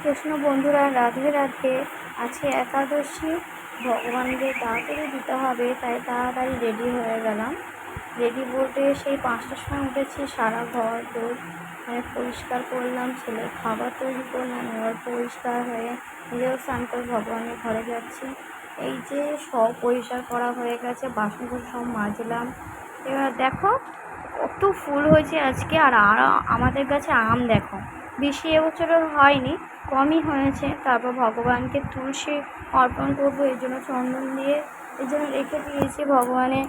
কৃষ্ণ বন্ধুরা, রাধে রাধে। আছে একাদশী, ভগবানকে তাড়াতাড়ি দিতে হবে, তাই তাড়াতাড়ি রেডি হয়ে গেলাম। রেডি বলতে সেই 5টার সময় উঠেছি, সারা ঘর দৌড় পরিষ্কার করলাম, ছেলে খাবার তৈরি করলাম, এবার পরিষ্কার হয়ে নিজেও স্নান করে ভগবানের ঘরে যাচ্ছি। এই যে সব পরিষ্কার করা হয়ে গেছে, বাসনগুলো সব মাজলাম। এবার দেখো কত ফুল হয়েছে আজকে। আর আমাদের কাছে আম দেখো বেশি এবছরের হয়নি, কমই হয়েছে। তারপর ভগবানকে তুলসী অর্পণ করবো, এই জন্য চন্দন দিয়ে এই জন্য রেখে দিয়েছি। ভগবানের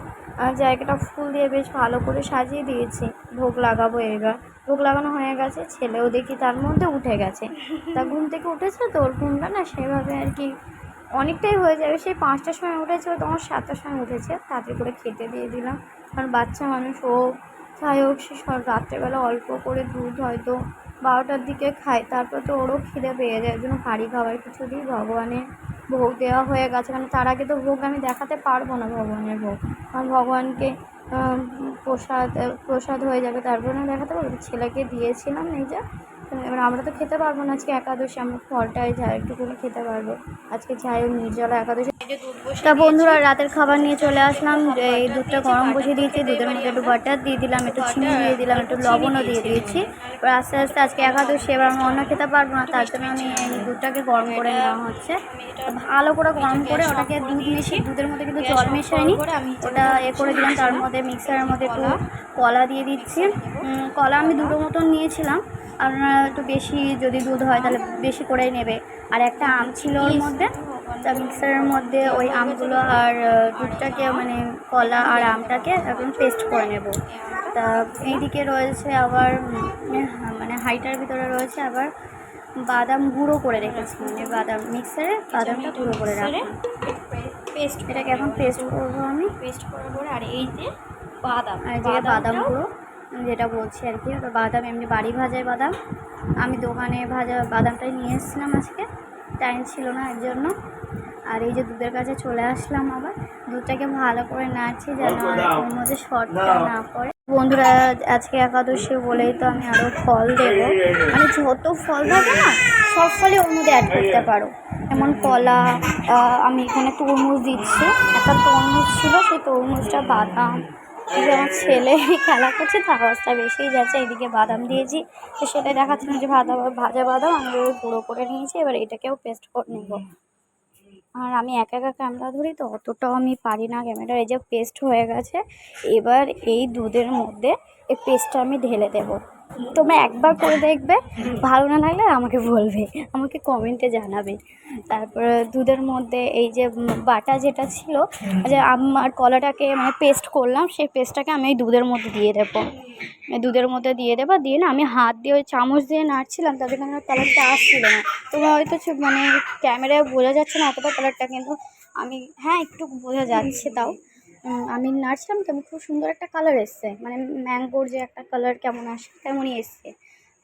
জায়গাটা ফুল দিয়ে বেশ ভালো করে সাজিয়ে দিয়েছি, ভোগ লাগাবো। এবার ভোগ লাগানো হয়ে গেছে, ছেলেও দেখি তার মধ্যে উঠে গেছে। তা ঘুম থেকে উঠেছে তো, ওর ঘুমটা না সেভাবে আর কি অনেকটাই হয়ে যাবে। সেই 5টার সময় উঠেছে, ও তখন 7টার সময় উঠেছে। তাড়াতাড়ি করে খেতে দিয়ে দিলাম, কারণ বাচ্চা মানুষ ও যাই হোক, সে রাত্রেবেলা অল্প করে দুধ হয়তো 12টার দিকে খায়, তারপর তো ওরও খিদে পেয়ে যায়। ওই জন্য ভারী খাবার কিছু দিই। ভগবানের ভোগ দেওয়া হয়ে গেছে, মানে তার আগে তো ভোগ আমি দেখাতে পারবো না, ভগবানের ভোগ, কারণ ভগবানকে প্রসাদ হয়ে যাবে, তারপর না দেখাতে পারবো। ছেলেকে দিয়েছিলাম এই যে। এবার আমরা তো খেতে পারবো না, আজকে একাদশী, আমরা ফলটাই যা একটুকুনি খেতে পারবো আজকে, যাই হোক নির্জলা একাদশী। তা বন্ধুরা, রাতের খাবার নিয়ে চলে আসলাম। এই দুধটা গরম বসিয়ে দিয়েছি, দুধের মধ্যে একটু বাটার দিয়ে দিলাম, একটু চিনি দিয়ে দিলাম, একটু লবণও দিয়ে দিয়েছি। এবার আস্তে আস্তে আজকে একাদশী, এবার আমি অন্য খেতে পারবো না, তার জন্য আমি এই দুধটাকে গরম করে নেওয়া হচ্ছে। ভালো করে গরম করে ওটাকে দুধ মিশিয়ে, দুধের মধ্যে কিন্তু জল মেশাইনি, ওটা করে দিলাম। তার মধ্যে মিক্সারের মধ্যে একটু কলা দিয়ে দিচ্ছি। কলা আমি 2টো মতন নিয়েছিলাম, আপনারা একটু বেশি যদি দুধ হয় তাহলে বেশি করেই নেবে। আর একটা আম ছিল ওর মধ্যে, তা মিক্সারের মধ্যে ওই আমগুলো আর দুধটাকে, মানে কলা আর আমটাকে একদম পেস্ট করে নেব। তা এইদিকে রয়েছে আবার মানে হাঁড়িটার ভিতরে রয়েছে আবার বাদাম গুঁড়ো করে রেখেছি, মানে বাদাম মিক্সারে বাদামটা গুঁড়ো করে রাখলাম। পেস্ট, এটাকে এখন পেস্ট করবো আমি, পেস্ট করার পরে। আর এই যে বাদাম, আর যে বাদাম গুঁড়ো যেটা বলছি আর কি, ওটা বাদাম এমনি বাড়ি ভাজায় বাদাম, আমি দোকানে ভাজা বাদামটাই নিয়ে এসেছিলাম, আজকে টাইম ছিল না এর জন্য। আর এই যে দুধের কাছে চলে আসলাম, আবার দুধটাকে ভালো করে নাড়ছি যেন ওর মধ্যে শর্টটা না পড়ে। বন্ধুরা, আজকে একাদশী বলেই তো আমি আরও ফল দেবো, মানে যত ফল থাকে না সব ফলই ওর মধ্যে অ্যাড করতে পারো। যেমন কলা, আমি এখানে তরমুজ দিচ্ছি, একটা তরমুজ ছিল, সেই তরমুজটা, বাদাম। এই যে আমার ছেলে খেলা করছে, তার আওয়াজটা বেশিই যাচ্ছে। এইদিকে বাদাম দিয়েছি, তো সেটাই দেখাচ্ছি না যে ভাজা বাদাম আমি গুঁড়ো করে নিয়েছি। এবার এটাকেও পেস্ট করে নেব। আর আমি একা একা ক্যামেরা ধরি তো অতটাও আমি পারি না ক্যামেরা। এই যে পেস্ট হয়ে গেছে, এবার এই দুধের মধ্যে এই পেস্টটা আমি ঢেলে দেবো। তোমরা একবার করে দেখবে, ভালো না লাগলে আমাকে বলবে, আমাকে কমেন্টে জানাবে। তারপরে দুধের মধ্যে এই যে বাটা যেটা ছিল, যে আমার কলাটাকে মানে পেস্ট করলাম, সেই পেস্টটাকে আমি এই দুধের মধ্যে দিয়ে দেবো। দুধের মধ্যে দিয়ে দেবো, দিয়ে না আমি হাত দিয়ে ওই চামচ দিয়ে নাড়ছিলাম, তাদের কারণে কালারটা আসছিল না। তোমরা হয়তো মানে ক্যামেরায় বোঝা যাচ্ছে না অতটা কালারটা, কিন্তু আমি হ্যাঁ একটু বোঝা যাচ্ছে। তাও আমি নাড়ছিলাম তো, আমি খুব সুন্দর একটা কালার এসছে, মানে ম্যাঙ্গোর যে একটা কালার কেমন আসে তেমনই এসছে।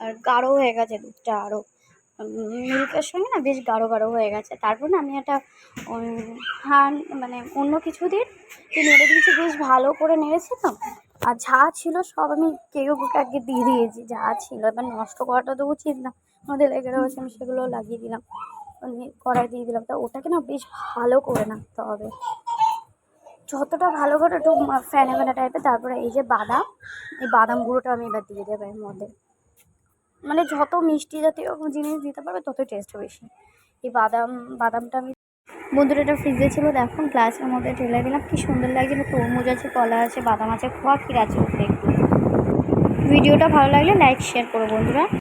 আর গাঢ় হয়ে গেছে দুধটা, আরও মিল্কের সঙ্গে না বেশ গাঢ় গাঢ় হয়ে গেছে। তারপর না আমি একটা মানে অন্য কিছু দিন নেড়ে দিয়েছি, বেশ ভালো করে নেড়েছি তো। আর যা ছিল সব আমি কেউকে দিয়ে দিয়েছি, যা ছিল। এবার নষ্ট করাটা তো উচিত না, আমাদের লেগে রয়েছে, আমি সেগুলো লাগিয়ে দিলাম, কড়াই দিয়ে দিলাম। তা ওটাকে না বেশ ভালো করে নাড়তে হবে, যতটা ভালো করে একটু ফ্যানে ফ্যানে টাইপের। তারপরে এই যে বাদাম, এই বাদাম গুঁড়োটা আমি এবার দিয়ে দেবো এর মধ্যে। মানে যত মিষ্টি জাতীয় জিনিস দিতে পারবে ততই টেস্ট বেশি। এই বাদামটা আমি, বন্ধুরা এটা ফ্রিজে ছিল, দেখুন গ্লাসের মধ্যে ঢেলে দিলাম, কি সুন্দর লাগছে। তরমুজ আছে, কলা আছে, বাদাম আছে, খোয়া ক্ষীর আছে উপরে একটু। ভিডিওটা ভালো লাগলে লাইক শেয়ার করো বন্ধুরা।